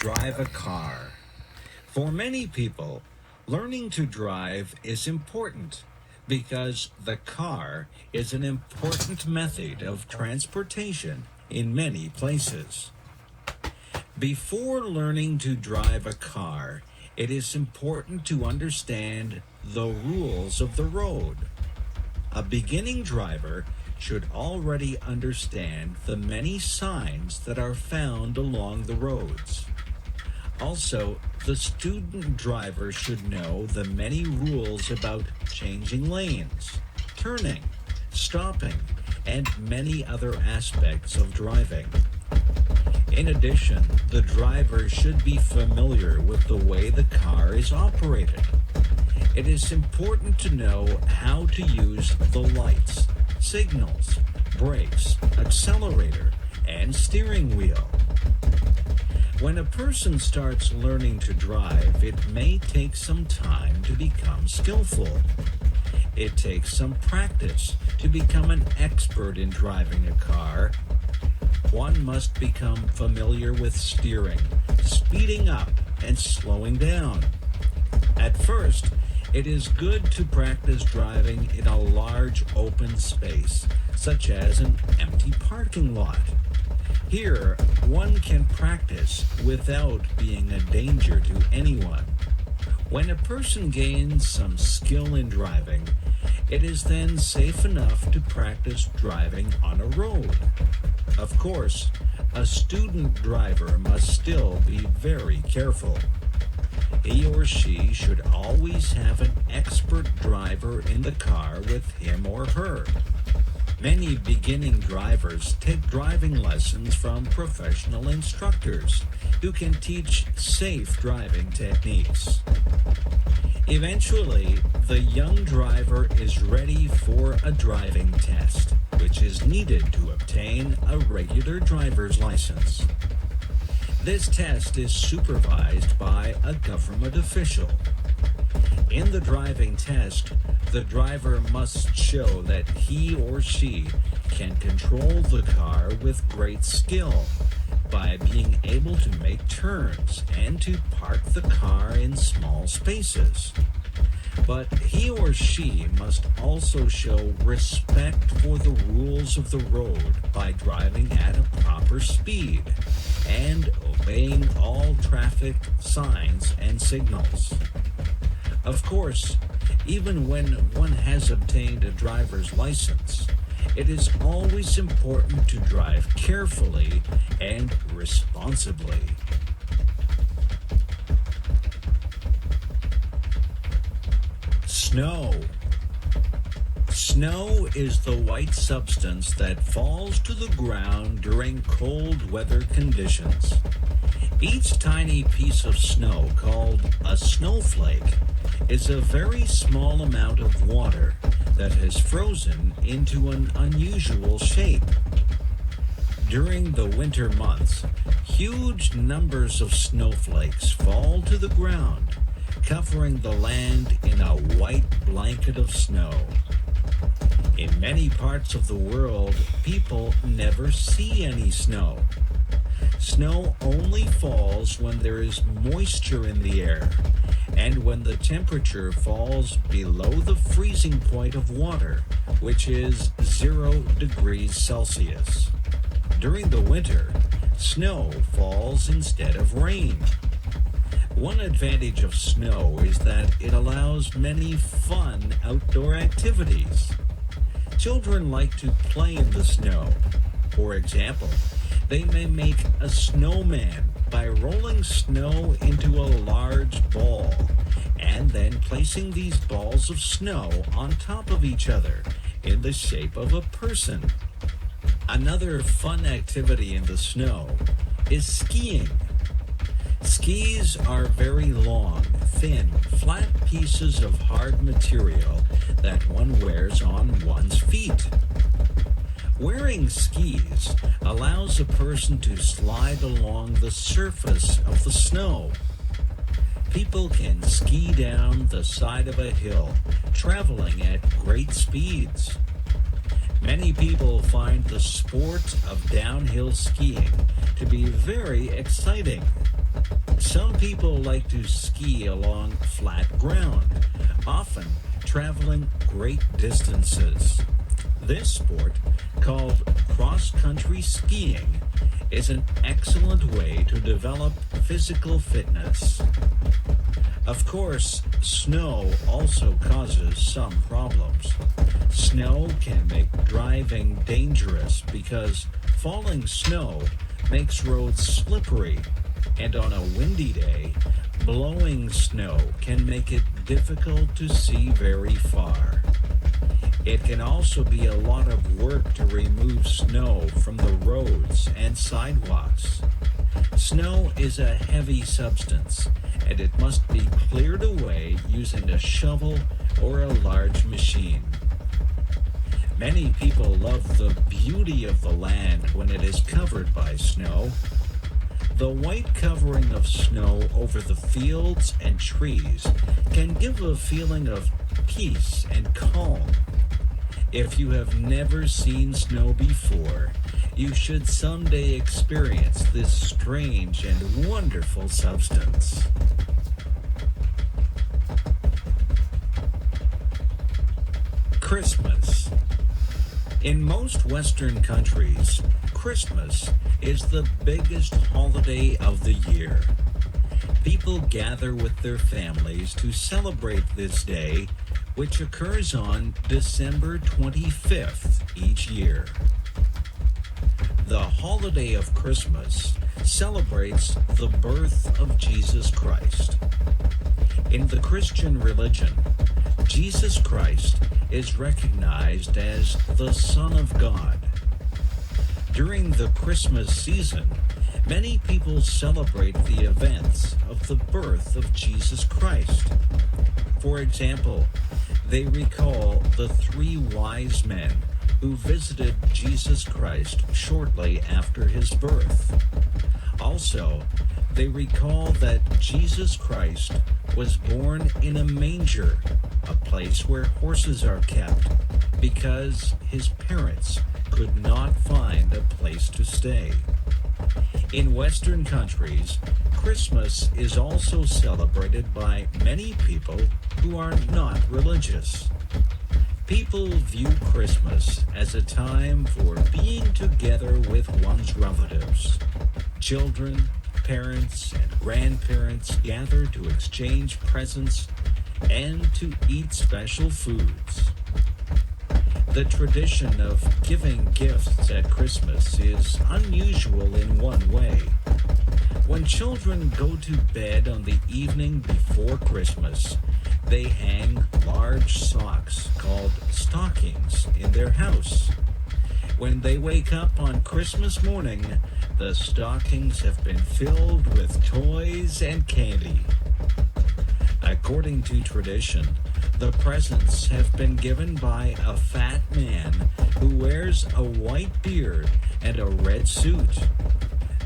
Drive a car. For many people, learning to drive is important because the car is an important method of transportation in many places. Before learning to drive a car, it is important to understand the rules of the road. A beginning driver should already understand the many signs that are found along the roads. Also, the student driver should know the many rules about changing lanes, turning, stopping, and many other aspects of driving. In addition, the driver should be familiar with the way the car is operated. It is important to know how to use the lights, signals, brakes, accelerator, and steering wheel. When a person starts learning to drive, it may take some time to become skillful. It takes some practice to become an expert in driving a car. One must become familiar with steering, speeding up, and slowing down. At first, it is good to practice driving in a large open space, such as an empty parking lot. Here, one can practice without being a danger to anyone. When a person gains some skill in driving, it is then safe enough to practice driving on a road. Of course, a student driver must still be very careful. He or she should always have an expert driver in the car with him or her. Many beginning drivers take driving lessons from professional instructors who can teach safe driving techniques. Eventually, the young driver is ready for a driving test, which is needed to obtain a regular driver's license. This test is supervised by a government official. In the driving test, the driver must show that he or she can control the car with great skill by being able to make turns and to park the car in small spaces. But he or she must also show respect for the rules of the road by driving at a proper speed and obeying all traffic signs and signals. Of course, even when one has obtained a driver's license, it is always important to drive carefully and responsibly. Snow. Snow is the white substance that falls to the ground during cold weather conditions. Each tiny piece of snow, called a snowflake, is a very small amount of water that has frozen into an unusual shape. During the winter months, huge numbers of snowflakes fall to the ground, covering the land in a white blanket of snow. In many parts of the world, people never see any snow. Snow only falls when there is moisture in the air and when the temperature falls below the freezing point of water, which is 0 degrees Celsius. During the winter, snow falls instead of rain. One advantage of snow is that it allows many fun outdoor activities. Children like to play in the snow. For example, they may make a snowman by rolling snow into a large ball and then placing these balls of snow on top of each other in the shape of a person. Another fun activity in the snow is skiing. Skis are very long, thin, flat pieces of hard material that one wears on one's feet. Wearing skis allows a person to slide along the surface of the snow. People can ski down the side of a hill, traveling at great speeds. Many people find the sport of downhill skiing to be very exciting. Some people like to ski along flat ground, often traveling great distances. This sport, called cross-country skiing, is an excellent way to develop physical fitness. Of course, snow also causes some problems. Snow can make driving dangerous because falling snow makes roads slippery, and on a windy day, blowing snow can make it difficult to see very far. It can also be a lot of work to remove snow from the roads and sidewalks. Snow is a heavy substance, and it must be cleared away using a shovel or a large machine. Many people love the beauty of the land when it is covered by snow. The white covering of snow over the fields and trees can give a feeling of peace and calm. If you have never seen snow before, you should someday experience this strange and wonderful substance. Christmas. In most Western countries, Christmas is the biggest holiday of the year. People gather with their families to celebrate this day, which occurs on December 25th each year. The holiday of Christmas celebrates the birth of Jesus Christ. In the Christian religion, Jesus Christ is recognized as the Son of God. During the Christmas season, many people celebrate the events of the birth of Jesus Christ. For example, they recall the 3 wise men who visited Jesus Christ shortly after his birth. Also, they recall that Jesus Christ was born in a manger, a place where horses are kept, because his parents could not find a place to stay. In Western countries, Christmas is also celebrated by many people who are not religious. People view Christmas as a time for being together with one's relatives. Children, parents, and grandparents gather to exchange presents and to eat special foods. The tradition of giving gifts at Christmas is unusual in one way. When children go to bed on the evening before Christmas, they hang large socks called stockings in their house. When they wake up on Christmas morning, the stockings have been filled with toys and candy. According to tradition, the presents have been given by a fat man who wears a white beard and a red suit.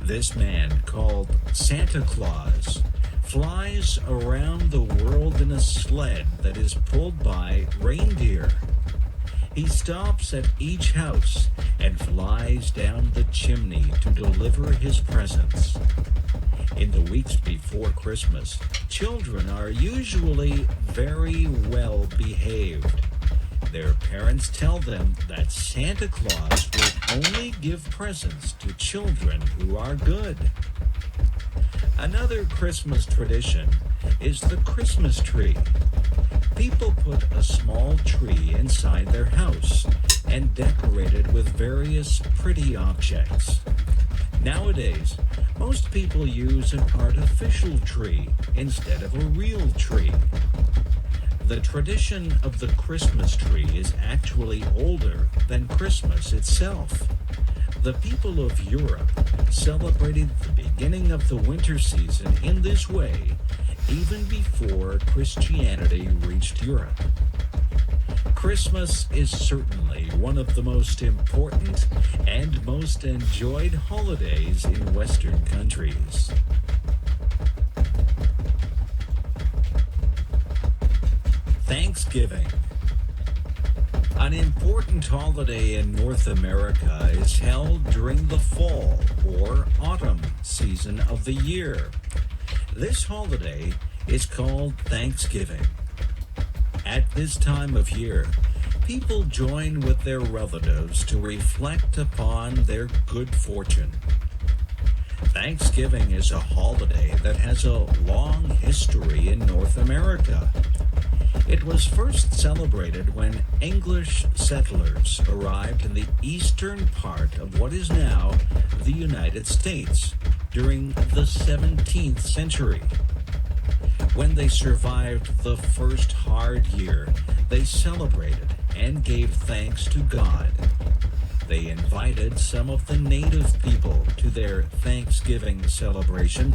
This man, called Santa Claus, flies around the world in a sled that is pulled by reindeer. He stops at each house and flies down the chimney to deliver his presents. In the weeks before Christmas, children are usually very well behaved. Their parents tell them that Santa Claus will only give presents to children who are good. Another Christmas tradition is the Christmas tree. People put a small tree inside their house and decorate it with various pretty objects. Nowadays, most people use an artificial tree instead of a real tree. The tradition of the Christmas tree is actually older than Christmas itself. The people of Europe celebrated the beginning of the winter season in this way even before Christianity reached Europe. Christmas is certainly one of the most important and most enjoyed holidays in Western countries. Thanksgiving. An important holiday in North America is held during the fall or autumn season of the year. This holiday is called Thanksgiving. At this time of year, people join with their relatives to reflect upon their good fortune. Thanksgiving is a holiday that has a long history in North America. It was first celebrated when English settlers arrived in the eastern part of what is now the United States during the 17th century. When they survived the first hard year, they celebrated and gave thanks to God. They invited some of the native people to their Thanksgiving celebration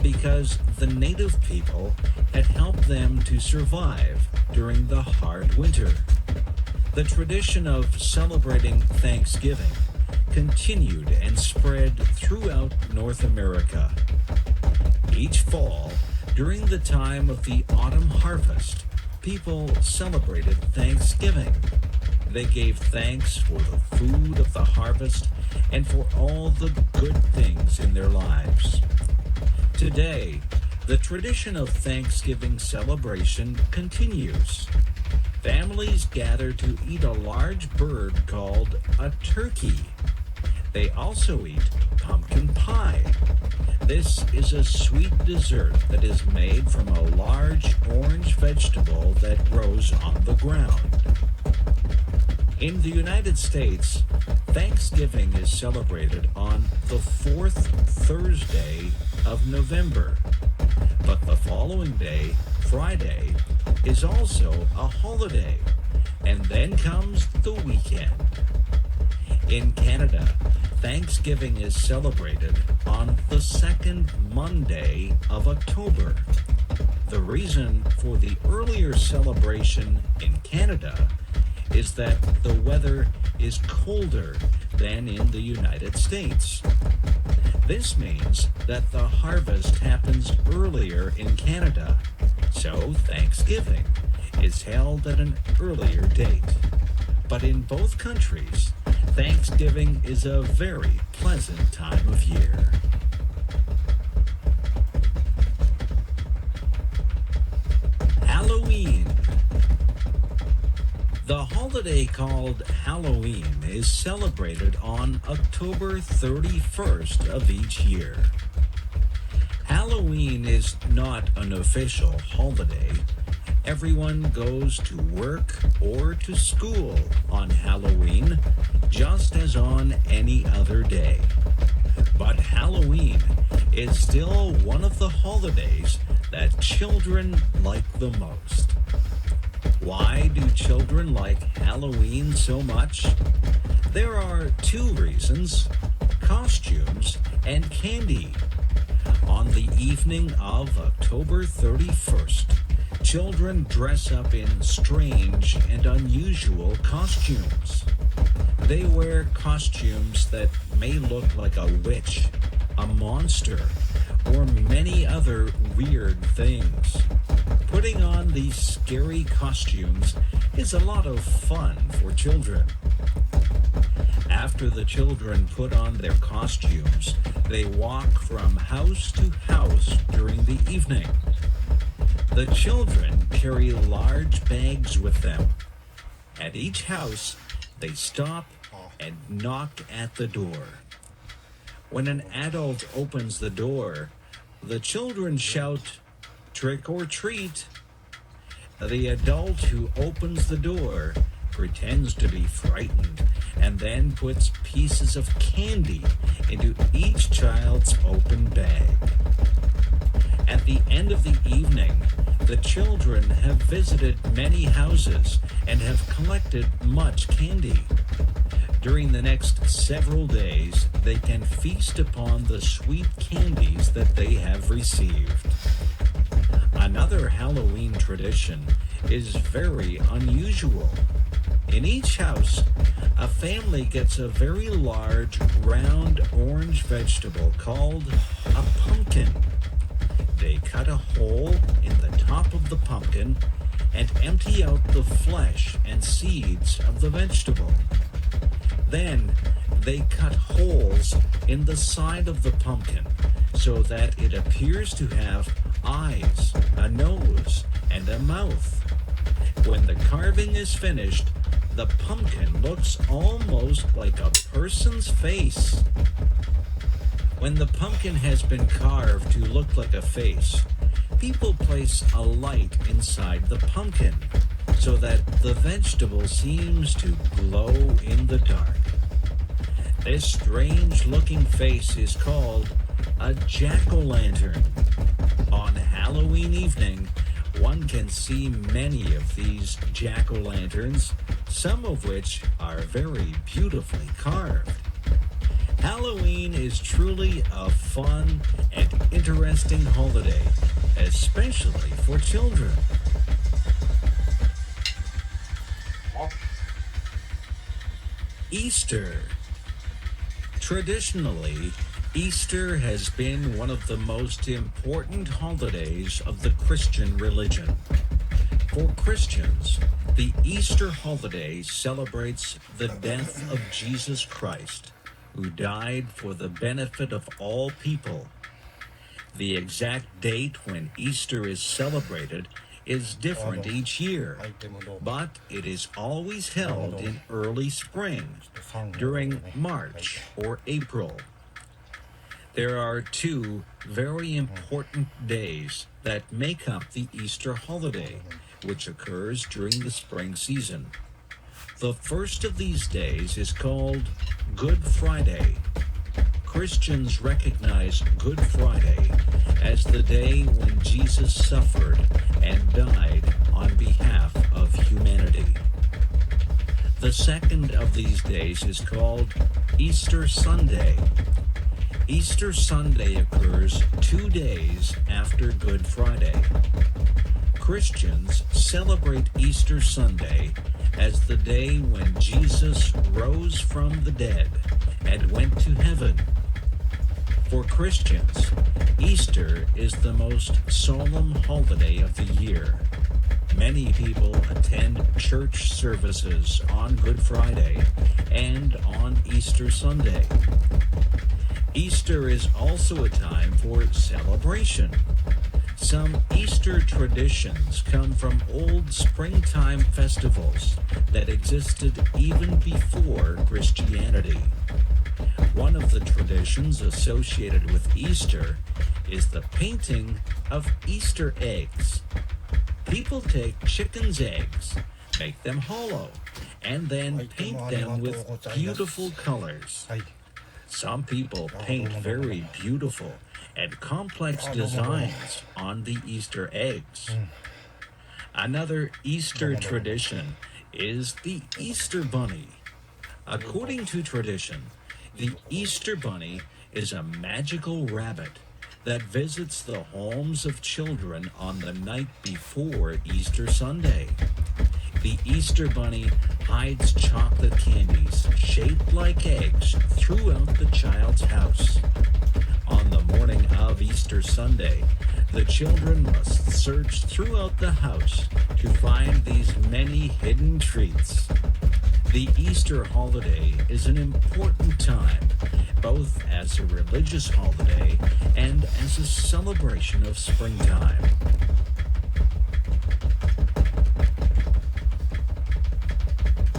because the native people had helped them to survive during the hard winter. The tradition of celebrating Thanksgiving continued and spread throughout North America. Each fall, during the time of the autumn harvest, people celebrated Thanksgiving. They gave thanks for the food of the harvest and for all the good things in their lives. Today, the tradition of Thanksgiving celebration continues. Families gather to eat a large bird called a turkey. They also eat pumpkin pie. This is a sweet dessert that is made from a large orange vegetable that grows on the ground. In the United States, Thanksgiving is celebrated on the fourth Thursday of November, but the following day, Friday, is also a holiday, and then comes the weekend. In Canada, Thanksgiving is celebrated on the second Monday of October. The reason for the earlier celebration in Canada is that the weather is colder than in the United States. This means that the harvest happens earlier in Canada, so Thanksgiving is held at an earlier date. But in both countries, Thanksgiving is a very pleasant time of year. Halloween. The holiday called Halloween is celebrated on October 31st of each year. Halloween is not an official holiday. Everyone goes to work or to school on Halloween, just as on any other day. But Halloween is still one of the holidays that children like the most. Why do children like Halloween so much? There are two reasons: costumes and candy. On the evening of October 31st, children dress up in strange and unusual costumes. They wear costumes that may look like a witch, a monster, or many other weird things. Putting on these scary costumes is a lot of fun for children. After the children put on their costumes, they walk from house to house during the evening. The children carry large bags with them. At each house, they stop and knock at the door. When an adult opens the door, the children shout, "Trick or treat." The adult who opens the door pretends to be frightened and then puts pieces of candy into each child's open bag. At the end of the evening, the children have visited many houses and have collected much candy. During the next several days, they can feast upon the sweet candies that they have received. Another Halloween tradition is very unusual. In each house, a family gets a very large, round orange vegetable called a pumpkin. They cut a hole in the top of the pumpkin and empty out the flesh and seeds of the vegetable. Then they cut holes in the side of the pumpkin so that it appears to have eyes, a nose, and a mouth. When the carving is finished, the pumpkin looks almost like a person's face. When the pumpkin has been carved to look like a face, people place a light inside the pumpkin so that the vegetable seems to glow in the dark. This strange-looking face is called a jack-o'-lantern. On Halloween evening, one can see many of these jack-o'-lanterns, some of which are very beautifully carved. Halloween is truly a fun and interesting holiday, especially for children. Easter. Traditionally, Easter has been one of the most important holidays of the Christian religion. For Christians, the Easter holiday celebrates the death of Jesus Christ, who died for the benefit of all people. The exact date when Easter is celebrated is different each year, but it is always held in early spring, during March or April. There are two very important days that make up the Easter holiday, which occurs during the spring season. The first of these days is called Good Friday. Christians recognize Good Friday as the day when Jesus suffered and died on behalf of humanity. The second of these days is called Easter Sunday. Easter Sunday occurs 2 days after Good Friday. Christians celebrate Easter Sunday as the day when Jesus rose from the dead and went to heaven. For Christians, Easter is the most solemn holiday of the year. Many people attend church services on Good Friday and on Easter Sunday. Easter is also a time for celebration. Some Easter traditions come from old springtime festivals that existed even before Christianity. One of the traditions associated with Easter is the painting of Easter eggs. People take chicken's eggs, make them hollow, and then paint them with beautiful colors. Some people paint very beautiful and complex designs on the Easter eggs. Another Easter tradition is the Easter Bunny. According to tradition, the Easter Bunny is a magical rabbit that visits the homes of children on the night before Easter Sunday. The Easter Bunny hides chocolate candies shaped like eggs throughout the child's house. On the morning of Easter Sunday, the children must search throughout the house to find these many hidden treats. The Easter holiday is an important time, both as a religious holiday and as a celebration of springtime.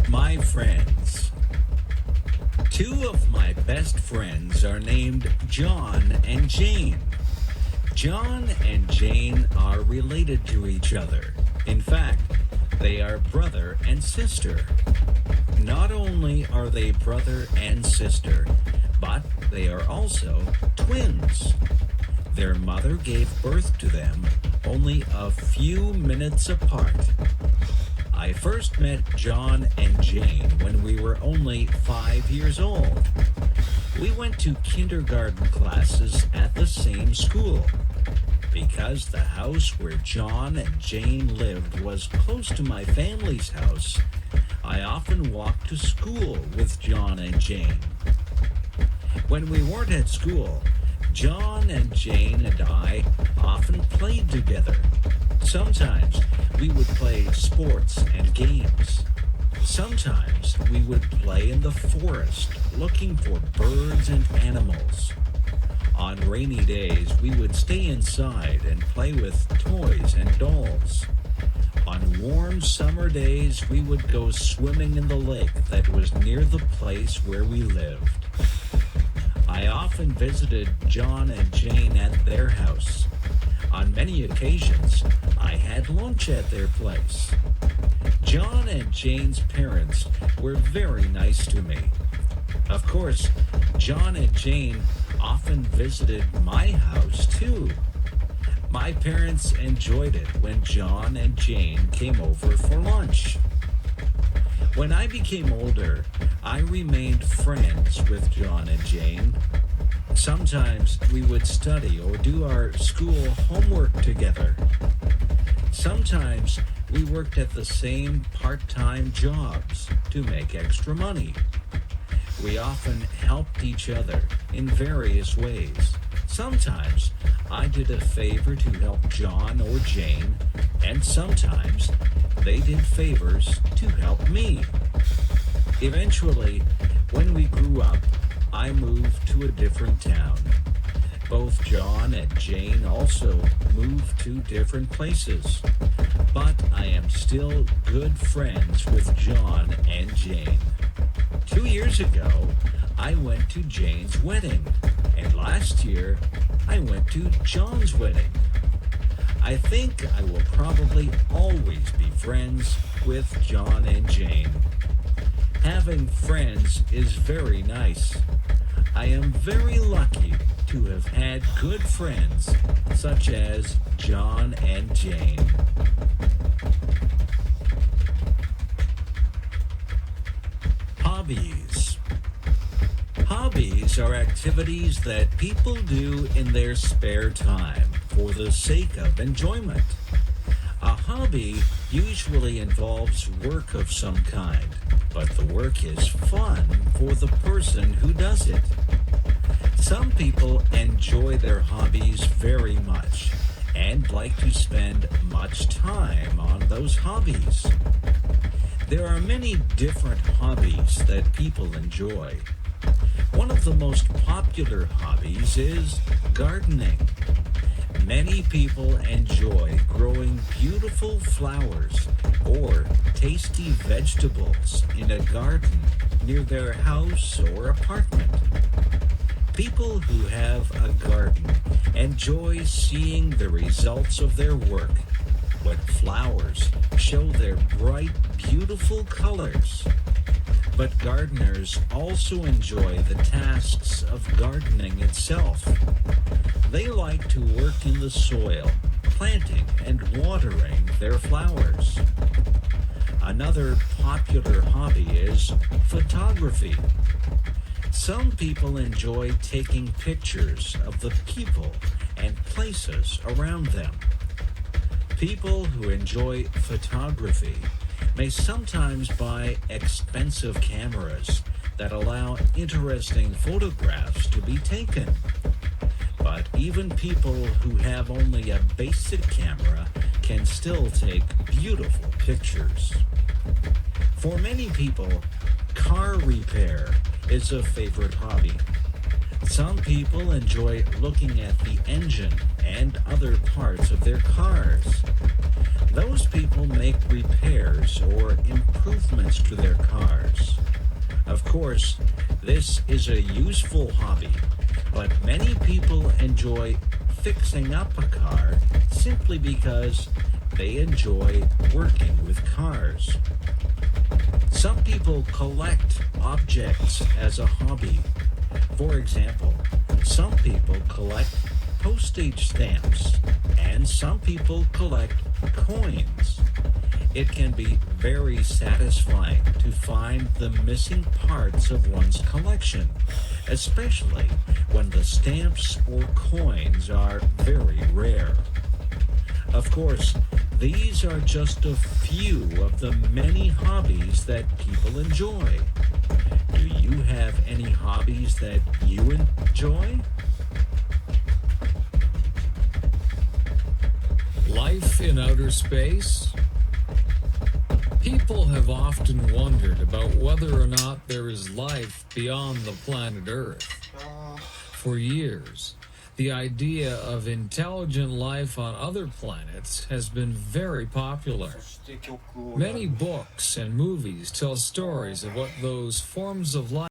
My friends. Two of my best friends are named John and Jane. John and Jane are related to each other. In fact, they are brother and sister. Not only are they brother and sister, but they are also twins. Their mother gave birth to them only a few minutes apart. I first met John and Jane when we were only 5 years old. We went to kindergarten classes at the same school. Because the house where John and Jane lived was close to my family's house, I often walked to school with John and Jane. When we weren't at school, John and Jane and I often played together. Sometimes we would play sports and games. Sometimes we would play in the forest looking for birds and animals. On rainy days, we would stay inside and play with toys and dolls. On warm summer days, we would go swimming in the lake that was near the place where we lived. I often visited John and Jane at their house. On many occasions, I had lunch at their place. John and Jane's parents were very nice to me. Of course, John and Jane often visited my house too. My parents enjoyed it when John and Jane came over for lunch. When I became older, I remained friends with John and Jane. Sometimes we would study or do our school homework together. Sometimes we worked at the same part-time jobs to make extra money. We often helped each other in various ways. Sometimes I did a favor to help John or Jane, and sometimes they did favors to help me. Eventually, when we grew up, I moved to a different town. Both John and Jane also moved to different places, but I am still good friends with John and Jane. 2 years ago, I went to Jane's wedding, and last year, I went to John's wedding. I think I will probably always be friends with John and Jane. Having friends is very nice. I am very lucky to have had good friends such as John and Jane. Hobbies. Hobbies are activities that people do in their spare time for the sake of enjoyment. A hobby usually involves work of some kind, but the work is fun for the person who does it. Some people enjoy their hobbies very much and like to spend much time on those hobbies. There are many different hobbies that people enjoy. One of the most popular hobbies is gardening. Many people enjoy growing beautiful flowers or tasty vegetables in a garden near their house or apartment. People who have a garden enjoy seeing the results of their work. When flowers show their bright, beautiful colors. But gardeners also enjoy the tasks of gardening itself. They like to work in the soil, planting and watering their flowers. Another popular hobby is photography. Some people enjoy taking pictures of the people and places around them. People who enjoy photography may sometimes buy expensive cameras that allow interesting photographs to be taken. But even people who have only a basic camera can still take beautiful pictures. For many people, car repair is a favorite hobby. Some people enjoy looking at the engine and other parts of their cars. Those people make repairs or improvements to their cars. Of course, this is a useful hobby, but many people enjoy fixing up a car simply because they enjoy working with cars. Some people collect objects as a hobby. For example, some people collect postage stamps, and some people collect coins. It can be very satisfying to find the missing parts of one's collection, especially when the stamps or coins are very rare. Of course, these are just a few of the many hobbies that people enjoy. Do you have any hobbies that you enjoy? Life in outer space? People have often wondered about whether or not there is life beyond the planet Earth. For years, the idea of intelligent life on other planets has been very popular. Many books and movies tell stories of what those forms of life